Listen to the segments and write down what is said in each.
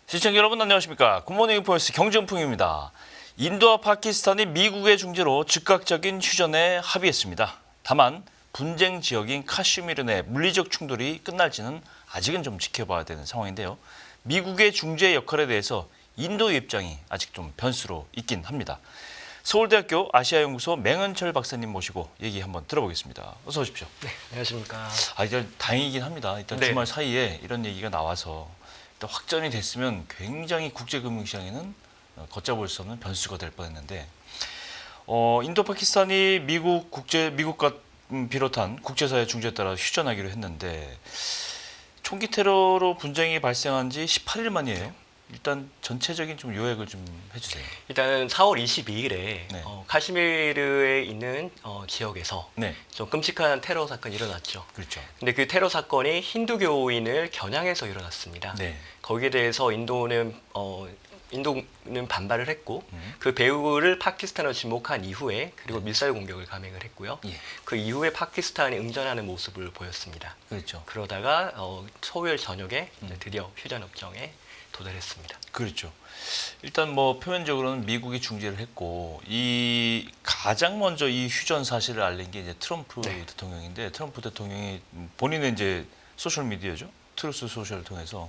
시청자 여러분 안녕하십니까. 굿모닝 포인트 경정풍입니다. 인도와 파키스탄이 미국의 중재로 즉각적인 휴전에 합의했습니다. 다만 분쟁 지역인 카슈미르 내 물리적 충돌이 끝날지는 아직은 좀 지켜봐야 되는 상황인데요. 미국의 중재 역할에 대해서 인도의 입장이 아직 좀 변수로 있긴 합니다. 서울대학교 아시아연구소 맹은철 박사님 모시고 얘기 한번 들어보겠습니다. 어서 오십시오. 네, 안녕하십니까. 일단 다행이긴 합니다. 일단 네. 주말 사이에 이런 얘기가 나와서 일단 확전이 됐으면 굉장히 국제금융시장에는 걷잡을 수 없는 변수가 될 뻔했는데 인도 파키스탄이 미국과 비롯한 국제사회 중재에 따라 휴전하기로 했는데 총기 테러로 분쟁이 발생한 지 18일 만이에요. 일단 전체적인 좀 요약을 좀 해주세요. 일단은 4월 22일에 네. 카시미르에 있는 지역에서 네, 좀 끔찍한 테러 사건이 일어났죠. 그렇죠. 근데 그 테러 사건이 힌두교인을 겨냥해서 일어났습니다. 네, 거기에 대해서 인도는 반발을 했고 그 배후를 파키스탄으로 지목한 이후에 그리고 밀사일 공격을 감행을 했고요. 예, 그 이후에 파키스탄이 응전하는 모습을 보였습니다. 그렇죠. 그러다가 토요일 저녁에 이제 드디어 휴전 협정에 도달했습니다. 그렇죠. 일단 뭐 표면적으로는 미국이 중재를 했고 이 가장 먼저 이 휴전 사실을 알린 게 이제 트럼프 네. 대통령인데 트럼프 대통령이 본인의 이제 소셜 미디어죠. 트루스 소셜을 통해서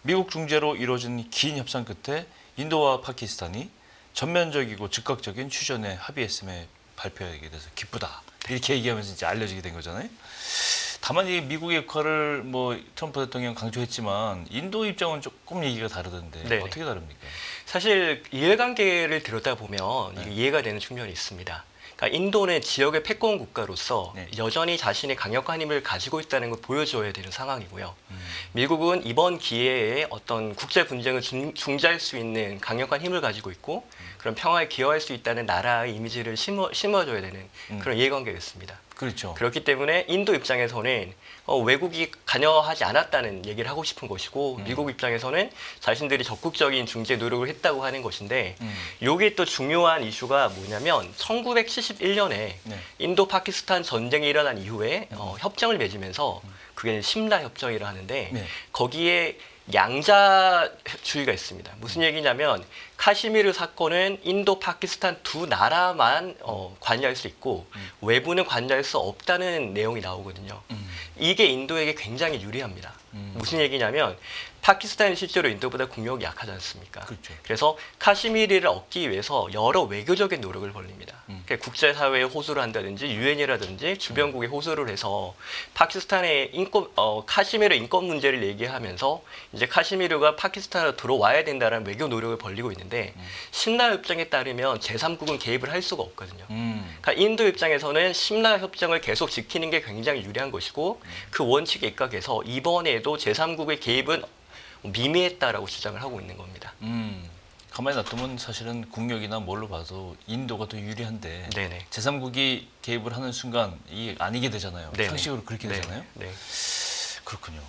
미국 중재로 이루어진 긴 협상 끝에 인도와 파키스탄이 전면적이고 즉각적인 휴전에 합의했음에 발표하게 돼서 기쁘다. 이렇게 얘기하면서 이제 알려지게 된 거잖아요. 다만 이 미국의 역할을 뭐 트럼프 대통령 강조했지만 인도 입장은 조금 얘기가 다르던데 네. 어떻게 다릅니까? 사실 이해관계를 들여다보면 네. 이게 이해가 되는 측면이 있습니다. 그러니까 인도는 지역의 패권 국가로서 네. 여전히 자신의 강력한 힘을 가지고 있다는 걸 보여줘야 되는 상황이고요. 미국은 이번 기회에 어떤 국제 분쟁을 중재할 수 있는 강력한 힘을 가지고 있고 그런 평화에 기여할 수 있다는 나라의 이미지를 심어줘야 되는 그런 이해관계였습니다. 그렇죠. 그렇기 때문에 인도 입장에서는 외국이 관여하지 않았다는 얘기를 하고 싶은 것이고 미국 입장에서는 자신들이 적극적인 중재 노력을 했다고 하는 것인데 여기에 또 중요한 이슈가 뭐냐면 1971년에 네. 인도 파키스탄 전쟁이 일어난 이후에 협정을 맺으면서 그게 심라 협정이라 하는데 네. 거기에 양자주의가 있습니다. 무슨 얘기냐면 카시미르 사건은 인도, 파키스탄 두 나라만 관여할 수 있고 외부는 관여할 수 없다는 내용이 나오거든요. 이게 인도에게 굉장히 유리합니다. 무슨 얘기냐면 파키스탄이 실제로 인도보다 국력이 약하지 않습니까? 그렇죠. 그래서 카시미르를 얻기 위해서 여러 외교적인 노력을 벌립니다. 그러니까 국제사회에 호소를 한다든지 유엔이라든지 주변국에 호소를 해서 파키스탄의 카시미르 인권 문제를 얘기하면서 이제 카시미르가 파키스탄으로 들어와야 된다는 외교 노력을 벌리고 있는데 심라 협정에 따르면 제3국은 개입을 할 수가 없거든요. 그러니까 인도 입장에서는 심라 협정을 계속 지키는 게 굉장히 유리한 것이고 그 원칙에 입각해서 이번에도 제3국의 개입은 미미했다라고 주장을 하고 있는 겁니다. 가만히 놔두면 사실은 국력이나 뭘로 봐도 인도가 더 유리한데 네네. 제3국이 개입을 하는 순간 이게 아니게 되잖아요. 네네. 상식으로 그렇게 네. 되잖아요. 네. 그렇군요.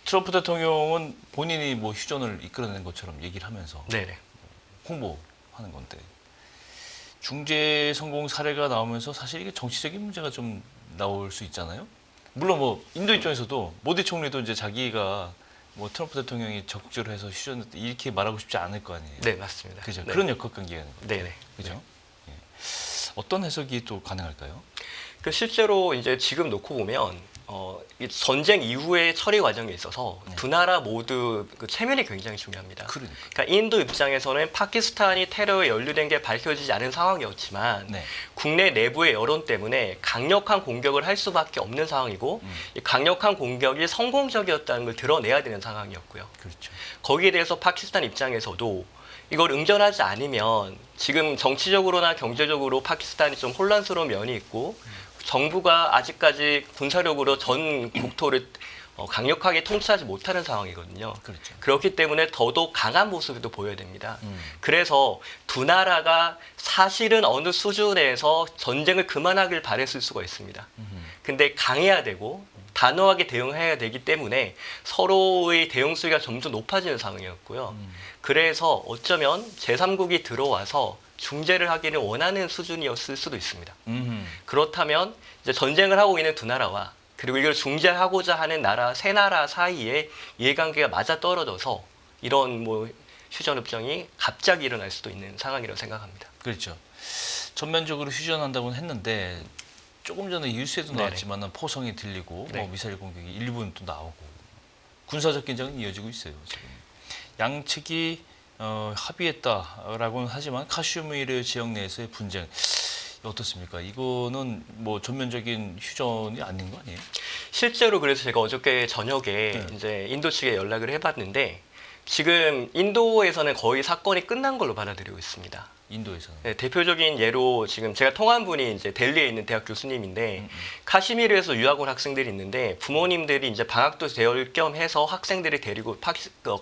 트럼프 대통령은 본인이 뭐 휴전을 이끌어낸 것처럼 얘기를 하면서 네네. 홍보하는 건데 중재 성공 사례가 나오면서 사실 이게 정치적인 문제가 좀 나올 수 있잖아요. 물론 뭐 인도 입장에서도 모디 총리도 이제 자기가 뭐 트럼프 대통령이 적극적으로 해서 휴전 이렇게 말하고 싶지 않을 거 아니에요. 네, 맞습니다. 그죠. 네. 그런 역학관계가 있는 거죠. 네네. 그죠. 예. 어떤 해석이 또 가능할까요? 그 실제로 이제 지금 놓고 보면 이 전쟁 이후의 처리 과정에 있어서 두 나라 모두 그 체면이 굉장히 중요합니다. 그러니까 인도 입장에서는 파키스탄이 테러에 연루된 게 밝혀지지 않은 상황이었지만 네. 국내 내부의 여론 때문에 강력한 공격을 할 수밖에 없는 상황이고 이 강력한 공격이 성공적이었다는 걸 드러내야 되는 상황이었고요. 그렇죠. 거기에 대해서 파키스탄 입장에서도 이걸 응전하지 않으면 지금 정치적으로나 경제적으로 파키스탄이 좀 혼란스러운 면이 있고 정부가 아직까지 군사력으로 전 국토를 강력하게 통치하지 못하는 상황이거든요. 그렇죠. 그렇기 때문에 더더욱 강한 모습도 보여야 됩니다. 그래서 두 나라가 사실은 어느 수준에서 전쟁을 그만하길 바랬을 수가 있습니다. 근데 강해야 되고 단호하게 대응해야 되기 때문에 서로의 대응 수위가 점점 높아지는 상황이었고요. 그래서 어쩌면 제3국이 들어와서 중재를 하기를 원하는 수준이었을 수도 있습니다. 그렇다면 이제 전쟁을 하고 있는 두 나라와 그리고 이걸 중재하고자 하는 나라 세 나라 사이에 이해관계가 맞아 떨어져서 이런 뭐 휴전 협정이 갑자기 일어날 수도 있는 상황이라고 생각합니다. 그렇죠. 전면적으로 휴전한다고는 했는데 조금 전에 뉴스에도 나왔지만 포성이 들리고 네. 뭐 미사일 공격이 일부는 또 나오고 군사적 긴장은 이어지고 있어요. 지금 양측이 합의했다라고는 하지만 카슈미르 지역 내에서의 분쟁 어떻습니까? 이거는 뭐 전면적인 휴전이 아닌 거 아니에요? 실제로 그래서 제가 어저께 저녁에 네. 이제 인도 측에 연락을 해봤는데 지금 인도에서는 거의 사건이 끝난 걸로 받아들이고 있습니다. 인도에서는. 네, 대표적인 예로 지금 제가 통화한 분이 이제 델리에 있는 대학 교수님인데 카시미르에서 유학 온 학생들이 있는데 부모님들이 이제 방학도 될 겸 해서 학생들이 데리고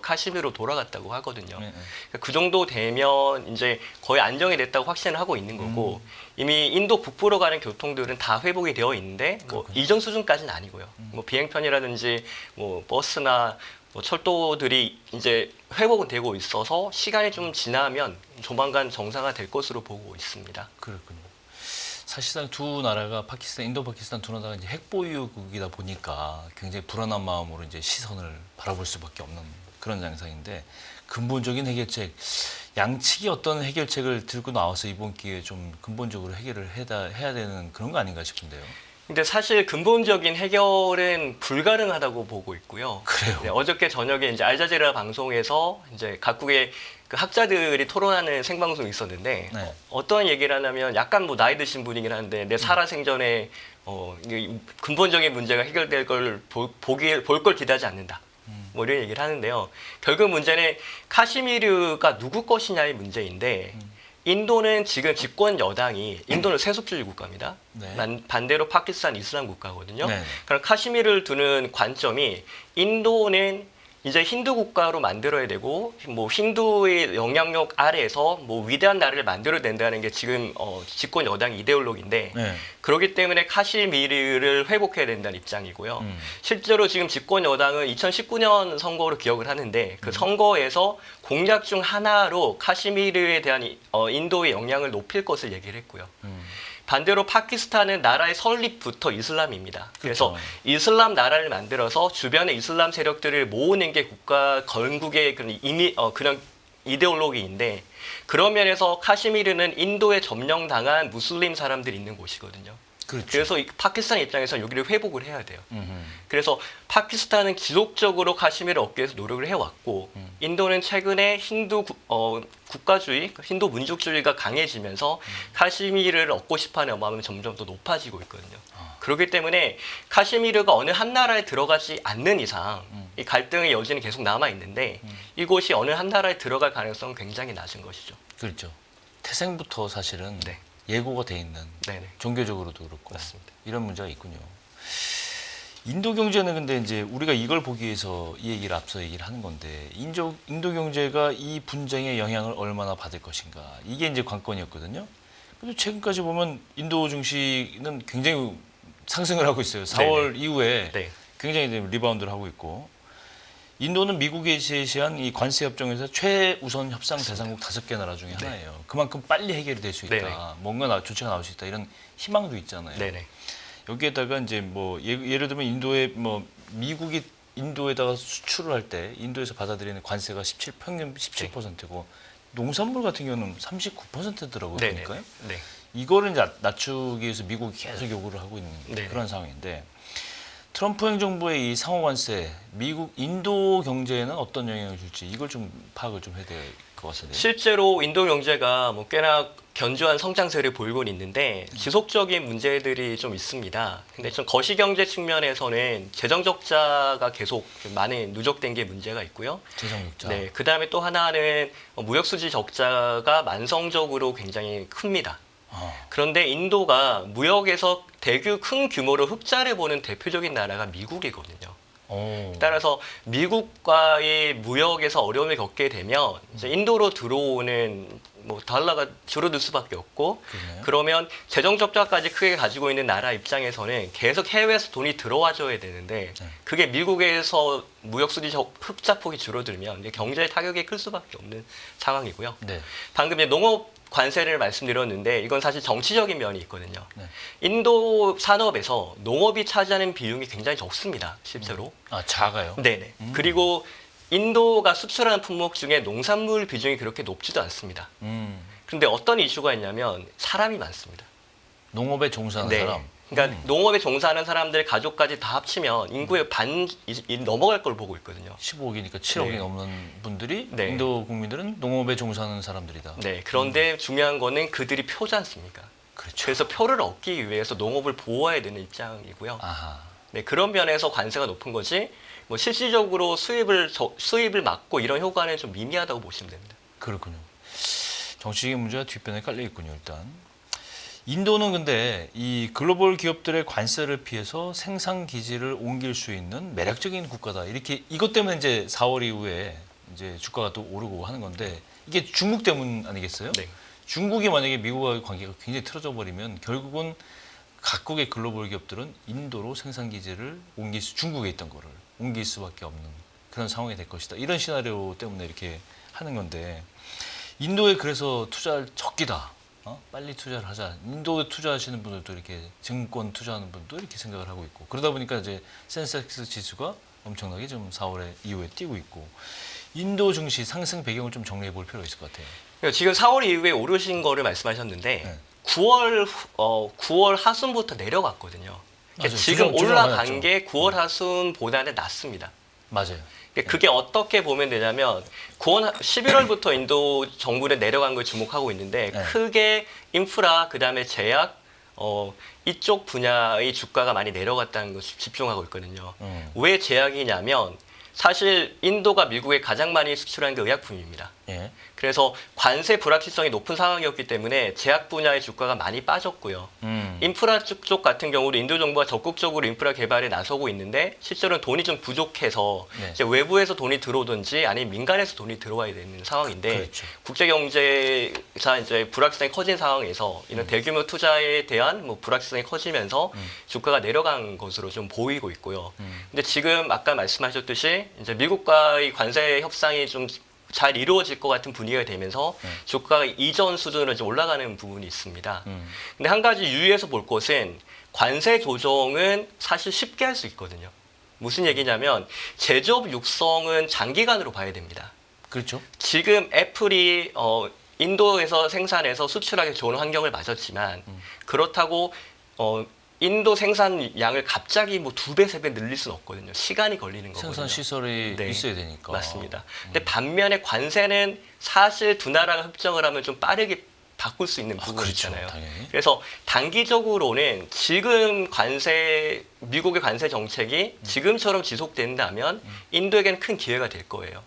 카시미르로 돌아갔다고 하거든요. 그러니까 그 정도 되면 이제 거의 안정이 됐다고 확신을 하고 있는 거고 이미 인도 북부로 가는 교통들은 다 회복이 되어 있는데 뭐 이전 수준까지는 아니고요. 뭐 비행편이라든지 뭐 버스나 뭐 철도들이 이제 회복은 되고 있어서 시간이 좀 지나면 조만간 정상화 될 것으로 보고 있습니다. 그렇군요. 사실상 두 나라가 인도 파키스탄 두 나라가 이제 핵 보유국이다 보니까 굉장히 불안한 마음으로 이제 시선을 바라볼 수밖에 없는 그런 양상인데 근본적인 해결책, 양측이 어떤 해결책을 들고 나와서 이번 기회에 좀 근본적으로 해결을 해야 되는 그런 거 아닌가 싶은데요. 근데 사실 근본적인 해결은 불가능하다고 보고 있고요. 그래요. 네, 어저께 저녁에 이제 알자지라 방송에서 이제 각국의 그 학자들이 토론하는 생방송이 있었는데 네. 어떤 얘기를 하냐면 약간 뭐 나이 드신 분이긴 한데 내 살아생전에 이게 근본적인 문제가 해결될 걸 볼 걸 기대하지 않는다. 뭐 이런 얘기를 하는데요. 결국 문제는 카시미르가 누구 것이냐의 문제인데 인도는 지금 집권 여당이 인도는 세속주의 국가입니다. 네. 반대로 파키스탄 이슬람 국가거든요. 네. 그럼 카시미르를 두는 관점이 인도는 이제 힌두 국가로 만들어야 되고 뭐 힌두의 영향력 아래에서 뭐 위대한 나라를 만들어야 된다는 게 지금 집권 여당 이데올로기인데 네. 그렇기 때문에 카시미르를 회복해야 된다는 입장이고요. 실제로 지금 집권 여당은 2019년 선거로 기억을 하는데 그 선거에서 공약 중 하나로 카시미르에 대한 인도의 영향을 높일 것을 얘기를 했고요. 반대로 파키스탄은 나라의 설립부터 이슬람입니다. 그래서 그렇죠. 이슬람 나라를 만들어서 주변의 이슬람 세력들을 모으는 게 국가 건국의 그런 이데올로기인데 그런 면에서 카시미르는 인도에 점령당한 무슬림 사람들이 있는 곳이거든요. 그렇죠. 그래서 파키스탄 입장에서 여기를 회복을 해야 돼요. 그래서 파키스탄은 지속적으로 카시미르를 얻기 위해서 노력을 해왔고 인도는 최근에 힌두 국가주의, 힌두 민족주의가 강해지면서 카시미르를 얻고 싶어하는 마음이 점점 더 높아지고 있거든요. 그렇기 때문에 카시미르가 어느 한 나라에 들어가지 않는 이상 이 갈등의 여지는 계속 남아있는데 이곳이 어느 한 나라에 들어갈 가능성은 굉장히 낮은 것이죠. 그렇죠. 태생부터 사실은 네. 예고가 돼 있는 네네. 종교적으로도 그렇고 맞습니다. 이런 문제가 있군요. 인도 경제는 근데 이제 우리가 이걸 보기 위해서 이 얘기를 앞서 얘기를 하는 건데 인도 경제가 이 분쟁의 영향을 얼마나 받을 것인가 이게 이제 관건이었거든요. 근데 최근까지 보면 인도 증시는 굉장히 상승을 하고 있어요. 4월 이후에 네. 굉장히 리바운드를 하고 있고 인도는 미국이 제시한 이 관세 협정에서 최우선 협상 대상국 5개 나라 중에 하나예요. 그만큼 빨리 해결이 될 수 있다. 네네. 뭔가 조치가 나올 수 있다. 이런 희망도 있잖아요. 네네. 여기에다가 이제 뭐 예를 들면 인도에 뭐 미국이 인도에다가 수출을 할 때 인도에서 받아들이는 관세가 평균 17%고 농산물 같은 경우는 39%더라고요. 네네. 그러니까요. 네. 이거를 이제 낮추기 위해서 미국이 계속 요구를 하고 있는 네네. 그런 상황인데 트럼프 행정부의 이 상호 관세, 인도 경제에는 어떤 영향을 줄지 이걸 좀 파악을 좀 해야 될 것 같은데요. 실제로 인도 경제가 뭐 꽤나 견조한 성장세를 보이고 있는데 지속적인 문제들이 좀 있습니다. 근데 좀 거시경제 측면에서는 재정 적자가 계속 많이 누적된 게 문제가 있고요. 재정 적자. 네, 그 다음에 또 하나는 무역 수지 적자가 만성적으로 굉장히 큽니다. 그런데 인도가 무역에서 큰 규모로 흑자를 보는 대표적인 나라가 미국이거든요. 따라서 미국과의 무역에서 어려움을 겪게 되면 이제 인도로 들어오는 뭐 달러가 줄어들 수밖에 없고 그러네요. 그러면 재정 적자까지 크게 가지고 있는 나라 입장에서는 계속 해외에서 돈이 들어와줘야 되는데 그게 미국에서 무역 수지 흑자폭이 줄어들면 이제 경제 타격이 클 수밖에 없는 상황이고요. 네. 방금 이제 농업 관세를 말씀드렸는데 이건 사실 정치적인 면이 있거든요. 네. 인도 산업에서 농업이 차지하는 비용이 굉장히 적습니다. 실제로. 아 작아요. 네네. 그리고 인도가 수출하는 품목 중에 농산물 비중이 그렇게 높지도 않습니다. 그런데 어떤 이슈가 있냐면 사람이 많습니다. 농업에 종사하는 사람. 그러니까 농업에 종사하는 사람들 가족까지 다 합치면 인구의 반 넘어갈 걸 보고 있거든요. 15억이니까 7억이 네. 넘는 분들이 네. 인도 국민들은 농업에 종사하는 사람들이다. 네, 그런데 중요한 거는 그들이 표지 않습니까? 그렇죠. 그래서 표를 얻기 위해서 농업을 보호해야 되는 입장이고요. 아하. 네, 그런 면에서 관세가 높은 거지. 뭐 실질적으로 수입을 막고 이런 효과는 좀 미미하다고 보시면 됩니다. 그렇군요. 정치적인 문제가 뒷변에 깔려 있군요. 일단 인도는 근데 이 글로벌 기업들의 관세를 피해서 생산 기지를 옮길 수 있는 매력적인 국가다. 이렇게 이것 때문에 이제 4월 이후에 이제 주가가 또 오르고 하는 건데 이게 중국 때문 아니겠어요? 네. 중국이 만약에 미국과의 관계가 굉장히 틀어져 버리면 결국은 각국의 글로벌 기업들은 인도로 생산 기지를 중국에 있던 거를 옮길 수밖에 없는 그런 상황이 될 것이다. 이런 시나리오 때문에 이렇게 하는 건데 인도에 그래서 투자할 적기다. 빨리 투자를 하자. 인도에 투자하시는 분들도 이렇게 증권 투자하는 분도 이렇게 생각을 하고 있고 그러다 보니까 이제 센섹스 지수가 엄청나게 좀 4월에 이후에 뛰고 있고 인도 증시 상승 배경을 좀 정리해 볼 필요가 있을 것 같아요. 그러니까 지금 4월 이후에 오르신 거를 말씀하셨는데 네. 9월 하순부터 내려갔거든요. 그러니까 맞아요. 지금 조정 올라간 많았죠. 게 9월 하순보다는 낮습니다. 맞아요. 그러니까 그게 어떻게 보면 되냐면 11월부터 인도 정부는 내려간 걸 주목하고 있는데 네. 크게 인프라 그다음에 제약 이쪽 분야의 주가가 많이 내려갔다는 것을 집중하고 있거든요. 왜 제약이냐면 사실 인도가 미국에 가장 많이 수출하는 게 의약품입니다. 예. 그래서 관세 불확실성이 높은 상황이었기 때문에 제약 분야의 주가가 많이 빠졌고요. 인프라 쪽 같은 경우도 인도 정부가 적극적으로 인프라 개발에 나서고 있는데 실제로는 돈이 좀 부족해서 네. 이제 외부에서 돈이 들어오든지 아니면 민간에서 돈이 들어와야 되는 상황인데 그렇죠. 국제 경제가 이제 불확실성이 커진 상황에서 이런 대규모 투자에 대한 뭐 불확실성이 커지면서 주가가 내려간 것으로 좀 보이고 있고요. 근데 지금 아까 말씀하셨듯이 이제 미국과의 관세 협상이 좀 잘 이루어질 것 같은 분위기가 되면서 주가가 이전 수준으로 좀 올라가는 부분이 있습니다. 근데 한 가지 유의해서 볼 것은 관세 조정은 사실 쉽게 할 수 있거든요. 무슨 얘기냐면 제조업 육성은 장기간으로 봐야 됩니다. 그렇죠. 지금 애플이 인도에서 생산해서 수출하기 좋은 환경을 맞았지만 그렇다고 인도 생산량을 갑자기 뭐 2배, 3배 늘릴 수는 없거든요. 시간이 걸리는 거거든요. 생산 시설이 네. 있어야 되니까. 맞습니다. 근데 반면에 관세는 사실 두 나라가 협정을 하면 좀 빠르게 바꿀 수 있는 부분이 그렇죠. 있잖아요. 당연히. 그래서 단기적으로는 지금 미국의 관세 정책이 지금처럼 지속된다면 인도에게는 큰 기회가 될 거예요.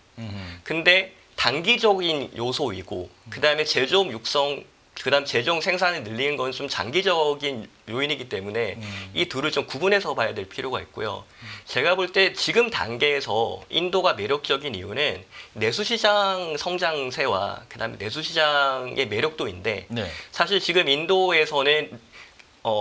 근데 단기적인 요소이고 그다음에 제조업 육성 그다음 재정 생산을 늘리는 건 좀 장기적인 요인이기 때문에 이 둘을 좀 구분해서 봐야 될 필요가 있고요. 제가 볼 때 지금 단계에서 인도가 매력적인 이유는 내수시장 성장세와 그다음에 내수시장의 매력도인데 네. 사실 지금 인도에서는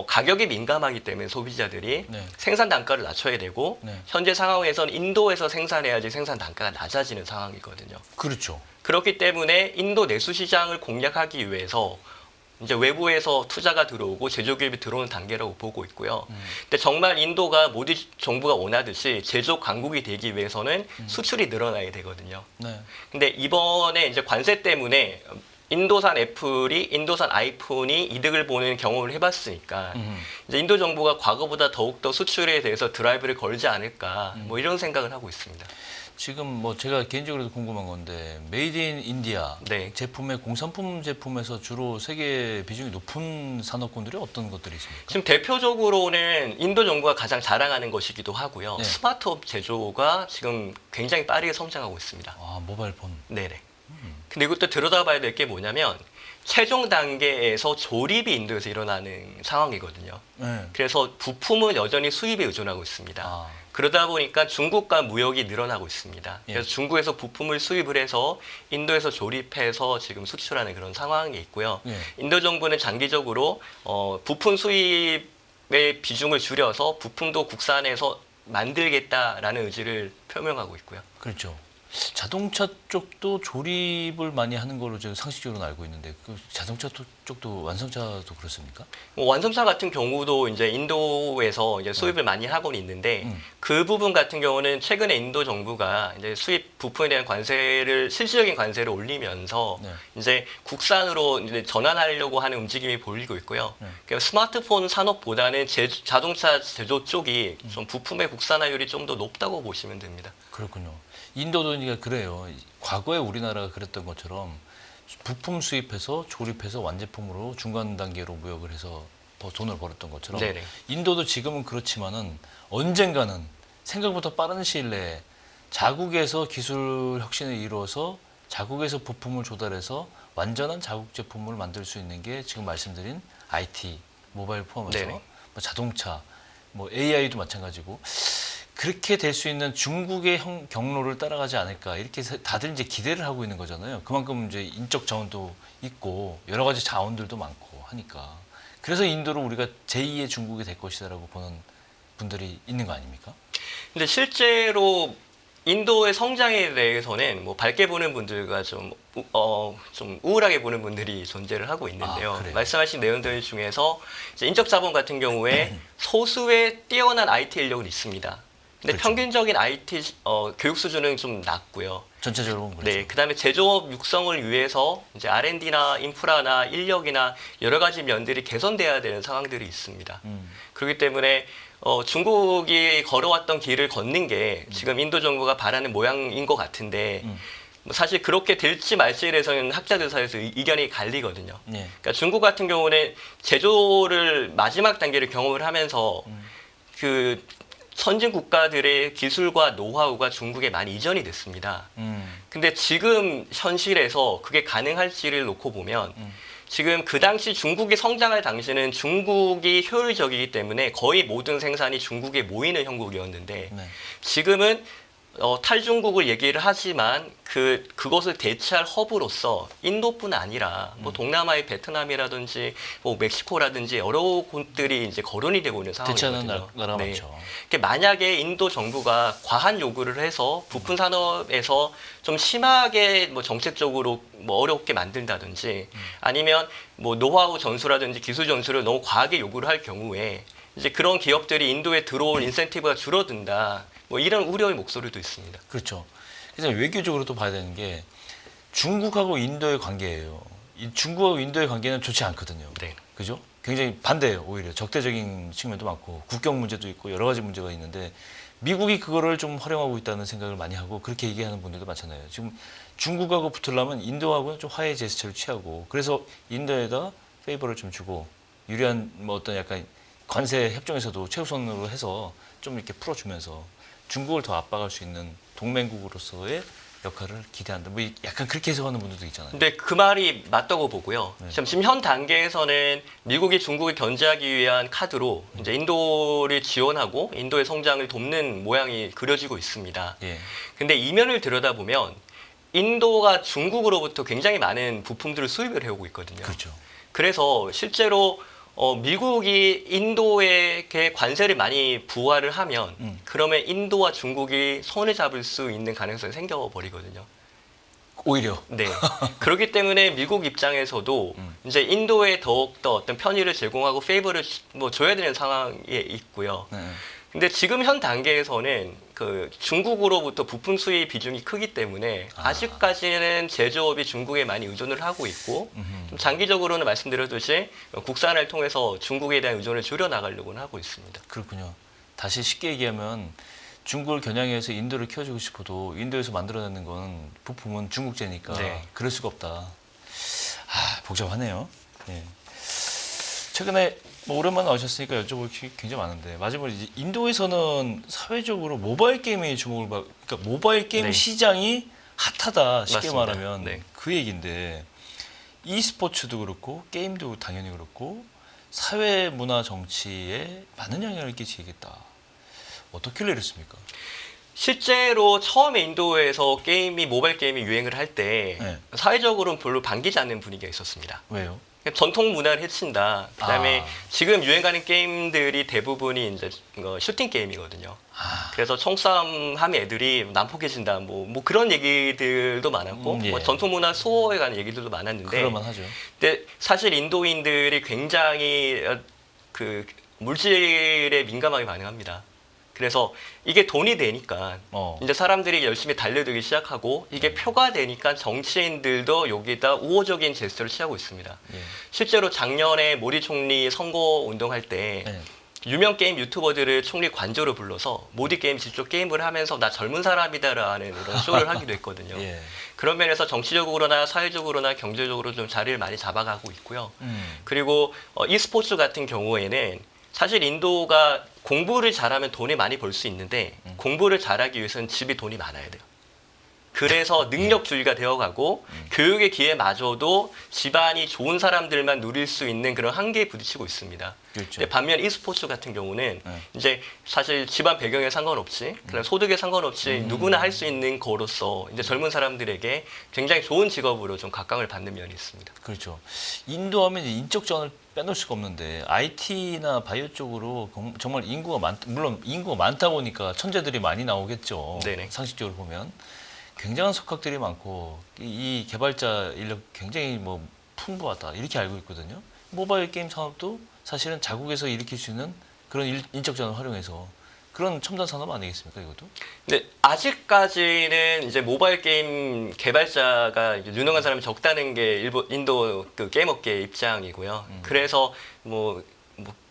가격이 민감하기 때문에 소비자들이 네. 생산 단가를 낮춰야 되고 네. 현재 상황에서는 인도에서 생산해야지 생산 단가가 낮아지는 상황이거든요. 그렇죠. 그렇기 때문에 인도 내수 시장을 공략하기 위해서 이제 외부에서 투자가 들어오고 제조기업이 들어오는 단계라고 보고 있고요. 근데 정말 인도가 모디 정부가 원하듯이 제조 강국이 되기 위해서는 수출이 늘어나야 되거든요. 네. 근데 이번에 이제 관세 때문에 인도산 애플이 인도산 아이폰이 이득을 보는 경험을 해봤으니까 이제 인도 정부가 과거보다 더욱더 수출에 대해서 드라이브를 걸지 않을까 뭐 이런 생각을 하고 있습니다. 지금 뭐 제가 개인적으로 궁금한 건데 메이드 인 인디아 네. 제품의 공산품 제품에서 주로 세계 비중이 높은 산업군들이 어떤 것들이 있습니까? 지금 대표적으로는 인도 정부가 가장 자랑하는 것이기도 하고요. 네. 스마트업 제조가 지금 굉장히 빠르게 성장하고 있습니다. 아, 모바일 폰. 네네. 근데 이것도 들여다봐야 될 게 뭐냐면 최종 단계에서 조립이 인도에서 일어나는 상황이거든요. 네. 그래서 부품은 여전히 수입에 의존하고 있습니다. 아, 그러다 보니까 중국과 무역이 늘어나고 있습니다. 예. 그래서 중국에서 부품을 수입을 해서 인도에서 조립해서 지금 수출하는 그런 상황이 있고요. 예. 인도 정부는 장기적으로 부품 수입의 비중을 줄여서 부품도 국산에서 만들겠다라는 의지를 표명하고 있고요. 그렇죠. 자동차 쪽도 조립을 많이 하는 걸로 제가 상식적으로는 알고 있는데 그 자동차 쪽도 완성차도 그렇습니까? 뭐 완성차 같은 경우도 이제 인도에서 이제 수입을 많이 하고는 있는데 그 부분 같은 경우는 최근에 인도 정부가 이제 수입 부품에 대한 관세를 실질적인 관세를 올리면서 네. 이제 국산으로 이제 전환하려고 하는 움직임이 보이고 있고요. 네. 그러니까 스마트폰 산업보다는 자동차 제조 쪽이 좀 부품의 국산화율이 좀 더 높다고 보시면 됩니다. 그렇군요. 인도도 그러니까 그래요. 과거에 우리나라가 그랬던 것처럼 부품 수입해서 조립해서 완제품으로 중간 단계로 무역을 해서 돈을 벌었던 것처럼 네네. 인도도 지금은 그렇지만은 언젠가는 생각보다 빠른 시일 내에 자국에서 기술 혁신을 이루어서 자국에서 부품을 조달해서 완전한 자국 제품을 만들 수 있는 게 지금 말씀드린 IT, 모바일 포함해서 네네. 뭐 자동차, 뭐 AI도 마찬가지고 그렇게 될 수 있는 중국의 경로를 따라가지 않을까 이렇게 다들 이제 기대를 하고 있는 거잖아요. 그만큼 이제 인적 자원도 있고 여러 가지 자원들도 많고 하니까 그래서 인도를 우리가 제2의 중국이 될 것이다라고 보는 분들이 있는 거 아닙니까? 근데 실제로 인도의 성장에 대해서는 뭐 밝게 보는 분들과 좀 우울하게 보는 분들이 존재를 하고 있는데요. 그래요? 말씀하신 내용들 중에서 이제 인적 자본 같은 경우에 소수의 뛰어난 IT 인력은 있습니다. 근데 그렇죠. 평균적인 IT 교육 수준은 좀 낮고요. 전체적으로 보면 그렇죠. 네, 그다음에 제조업 육성을 위해서 이제 R&D나 인프라나 인력이나 여러 가지 면들이 개선돼야 되는 상황들이 있습니다. 그렇기 때문에 중국이 걸어왔던 길을 걷는 게 지금 인도 정부가 바라는 모양인 것 같은데 뭐 사실 그렇게 될지 말지에 대해서는 학자들 사이에서 의견이 갈리거든요. 예. 그러니까 중국 같은 경우는 제조를 마지막 단계를 경험을 하면서 그 선진 국가들의 기술과 노하우가 중국에 많이 이전이 됐습니다. 근데 지금 현실에서 그게 가능할지를 놓고 보면 지금 그 당시 중국이 성장할 당시는 중국이 효율적이기 때문에 거의 모든 생산이 중국에 모이는 형국이었는데 네. 지금은 탈중국을 얘기를 하지만 그것을 대체할 허브로서 인도뿐 아니라 뭐 동남아의 베트남이라든지 뭐 멕시코라든지 여러 곳들이 이제 거론이 되고 있는 대체하는 상황이거든요. 나라 네. 많죠. 만약에 인도 정부가 과한 요구를 해서 부품 산업에서 좀 심하게 뭐 정책적으로 뭐 어렵게 만든다든지 아니면 뭐 노하우 전수라든지 기술 전수를 너무 과하게 요구를 할 경우에 이제 그런 기업들이 인도에 들어올 인센티브가 줄어든다. 뭐 이런 우려의 목소리도 있습니다. 그렇죠. 그래서 외교적으로 또 봐야 되는 게 중국하고 인도의 관계예요. 이 중국하고 인도의 관계는 좋지 않거든요. 네. 그죠? 굉장히 반대예요. 오히려 적대적인 측면도 많고 국경 문제도 있고 여러 가지 문제가 있는데 미국이 그거를 좀 활용하고 있다는 생각을 많이 하고 그렇게 얘기하는 분들도 많잖아요. 지금 중국하고 붙으려면 인도하고는 좀 화해 제스처를 취하고 그래서 인도에다 페이버를 좀 주고 유리한 뭐 어떤 약간 관세 협정에서도 최우선으로 해서 좀 이렇게 풀어주면서 중국을 더 압박할 수 있는 동맹국으로서의 역할을 기대한다. 뭐 약간 그렇게 해석하는 분들도 있잖아요. 근데 그 말이 맞다고 보고요. 네. 지금 현 단계에서는 미국이 중국을 견제하기 위한 카드로 이제 인도를 지원하고 인도의 성장을 돕는 모양이 그려지고 있습니다. 예. 근데 이면을 들여다보면 인도가 중국으로부터 굉장히 많은 부품들을 수입을 해오고 있거든요. 그렇죠. 그래서 실제로 미국이 인도에게 관세를 많이 부과를 하면 그러면 인도와 중국이 손을 잡을 수 있는 가능성이 생겨버리거든요. 오히려. 네. 그렇기 때문에 미국 입장에서도 이제 인도에 더욱더 어떤 편의를 제공하고 페이버를 뭐 줘야 되는 상황에 있고요. 네. 근데 지금 현 단계에서는 그 중국으로부터 부품 수입 비중이 크기 때문에 아직까지는 제조업이 중국에 많이 의존을 하고 있고 좀 장기적으로는 말씀드렸듯이 국산화를 통해서 중국에 대한 의존을 줄여 나가려고는 하고 있습니다. 그렇군요. 다시 쉽게 얘기하면 중국을 겨냥해서 인도를 키워주고 싶어도 인도에서 만들어내는 건 부품은 중국제니까 네. 그럴 수가 없다. 복잡하네요. 예. 최근에 뭐 오랜만에 오셨으니까 여쭤볼 게 굉장히 많은데 마지막으로 이제 인도에서는 사회적으로 모바일 게임에 주목을 그러니까 모바일 게임 네. 시장이 핫하다 쉽게 맞습니다. 말하면 네. 그 얘기인데 e스포츠도 그렇고 게임도 당연히 그렇고 사회 문화 정치에 많은 영향을 끼치겠다. 어떻게 이랬습니까? 실제로 처음에 인도에서 모바일 게임이 유행을 할 때 네. 사회적으로는 별로 반기지 않는 분위기가 있었습니다. 왜요? 전통 문화를 해친다. 그다음에 아. 지금 유행하는 게임들이 대부분이 이제 슈팅 게임이거든요. 그래서 총싸움 하면 애들이 난폭해진다. 뭐 그런 얘기들도 많았고 예. 뭐 전통 문화 수호에 관한 얘기들도 많았는데 그럴만하죠. 근데 사실 인도인들이 굉장히 그 물질에 민감하게 반응합니다. 그래서 이게 돈이 되니까 이제 사람들이 열심히 달려들기 시작하고 이게 표가 되니까 정치인들도 여기다 우호적인 제스처를 취하고 있습니다. 예. 실제로 작년에 모디 총리 선거 운동할 때 예. 유명 게임 유튜버들을 총리 관저로 불러서 모디 게임 직접 게임을 하면서 나 젊은 사람이다라는 이런 쇼를 하기도 했거든요. 예. 그런 면에서 정치적으로나 사회적으로나 경제적으로 좀 자리를 많이 잡아가고 있고요. 그리고 e스포츠 같은 경우에는 사실 인도가 공부를 잘하면 돈이 많이 벌 수 있는데 공부를 잘하기 위해서는 집이 돈이 많아야 돼요. 그래서 능력주의가 되어가고 교육의 기회마저도 집안이 좋은 사람들만 누릴 수 있는 그런 한계에 부딪히고 있습니다. 그렇죠. 근데 반면 e스포츠 같은 경우는 이제 사실 집안 배경에 상관없이 그냥 소득에 상관없이 누구나 할 수 있는 거로서 이제 젊은 사람들에게 굉장히 좋은 직업으로 좀 각광을 받는 면이 있습니다. 그렇죠. 인도 하면 이제 인적 자원을 빼놓을 수가 없는데 IT나 바이오 쪽으로 정말 물론 인구가 많다 보니까 천재들이 많이 나오겠죠. 네네. 상식적으로 보면 굉장한 석학들이 많고 이 개발자 인력 굉장히 뭐 풍부하다 이렇게 알고 있거든요. 모바일 게임 산업도 사실은 자국에서 일으킬 수 있는 그런 인적 자원을 활용해서 그런 첨단 산업 아니겠습니까, 이것도? 근데 아직까지는 이제 모바일 게임 개발자가 유능한 사람이 적다는 게 인도 그 게임 업계 입장이고요. 그래서 뭐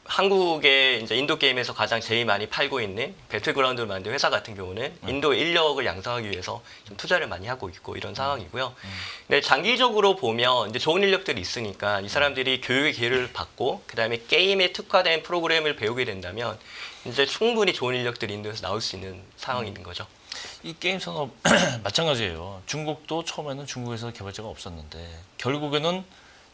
한국의 이제 인도 게임에서 가장 제일 많이 팔고 있는 배틀그라운드를 만든 회사 같은 경우는 인도의 인력을 양성하기 위해서 좀 투자를 많이 하고 있고 이런 상황이고요. 근데 장기적으로 보면 이제 좋은 인력들이 있으니까 이 사람들이 교육의 기회를 받고 그다음에 게임에 특화된 프로그램을 배우게 된다면 이제 충분히 좋은 인력들이 인도에서 나올 수 있는 상황이 있는 거죠. 이 게임 산업 마찬가지예요. 중국도 처음에는 중국에서 개발자가 없었는데 결국에는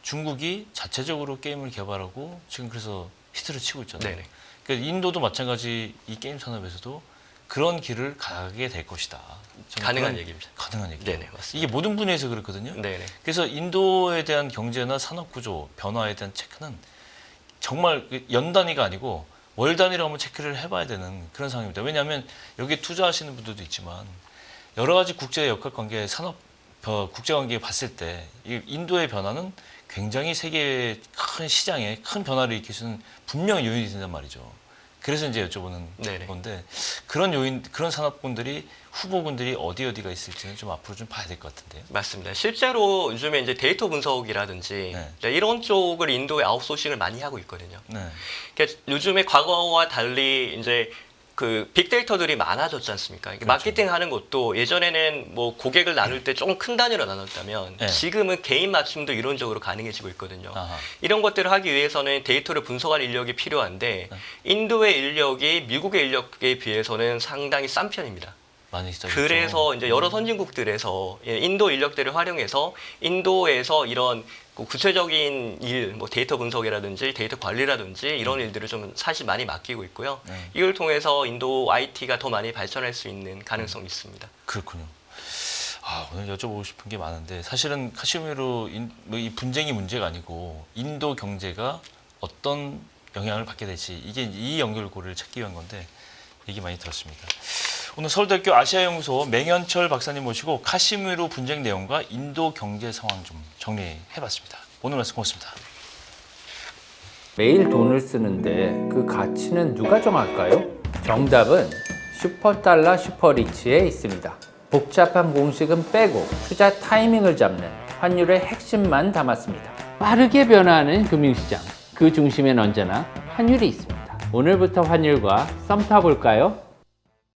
중국이 자체적으로 게임을 개발하고 지금 그래서 히트를 치고 있잖아요. 네네. 그러니까 인도도 마찬가지 이 게임 산업에서도 그런 길을 가게 될 것이다. 가능한 얘기입니다. 가능한 얘기. 네네, 맞습니다. 이게 모든 분야에서 그렇거든요. 네네. 그래서 인도에 대한 경제나 산업 구조 변화에 대한 체크는 정말 연 단위가 아니고 월 단위로 한번 체크를 해봐야 되는 그런 상황입니다. 왜냐하면 여기에 투자하시는 분들도 있지만 여러 가지 국제 역학 관계, 산업 국제 관계 봤을 때 이 인도의 변화는 굉장히 세계의 큰 시장에 큰 변화를 일으킬 수 있는 분명히 요인이 된단 말이죠. 그래서 이제 여쭤보는 네네. 건데 그런 요인, 그런 산업군들이 후보군들이 어디가 있을지는 좀 앞으로 좀 봐야 될 것 같은데요. 맞습니다. 실제로 요즘에 이제 데이터 분석이라든지 네. 이제 이런 쪽을 인도에 아웃소싱을 많이 하고 있거든요. 네. 그러니까 요즘에 과거와 달리 이제 그 빅데이터들이 많아졌지 않습니까? 그렇죠. 마케팅 하는 것도 예전에는 뭐 고객을 나눌 때 조금 큰 단위로 나눴다면 네. 지금은 개인 맞춤도 이론적으로 가능해지고 있거든요. 아하. 이런 것들을 하기 위해서는 데이터를 분석할 인력이 필요한데 인도의 인력이 미국의 인력에 비해서는 상당히 싼 편입니다. 많이 시작했죠. 그래서 이제 여러 선진국들에서 인도 인력들을 활용해서 인도에서 이런 구체적인 일, 뭐 데이터 분석이라든지 데이터 관리라든지 이런 일들을 좀 사실 많이 맡기고 있고요. 네. 이걸 통해서 인도 IT가 더 많이 발전할 수 있는 가능성이 있습니다. 그렇군요. 오늘 여쭤보고 싶은 게 많은데 사실은 카시미르 이 분쟁이 문제가 아니고 인도 경제가 어떤 영향을 받게 될지 이게 이 연결고리를 찾기 위한 건데 얘기 많이 들었습니다. 오늘 서울대학교 아시아연구소 맹현철 박사님 모시고 카시미르 분쟁 내용과 인도 경제 상황 좀 정리해봤습니다. 오늘 말씀 고맙습니다. 매일 돈을 쓰는데 그 가치는 누가 정할까요? 정답은 슈퍼달러 슈퍼리치에 있습니다. 복잡한 공식은 빼고 투자 타이밍을 잡는 환율의 핵심만 담았습니다. 빠르게 변화하는 금융시장, 그 중심엔 언제나 환율이 있습니다. 오늘부터 환율과 썸 타볼까요?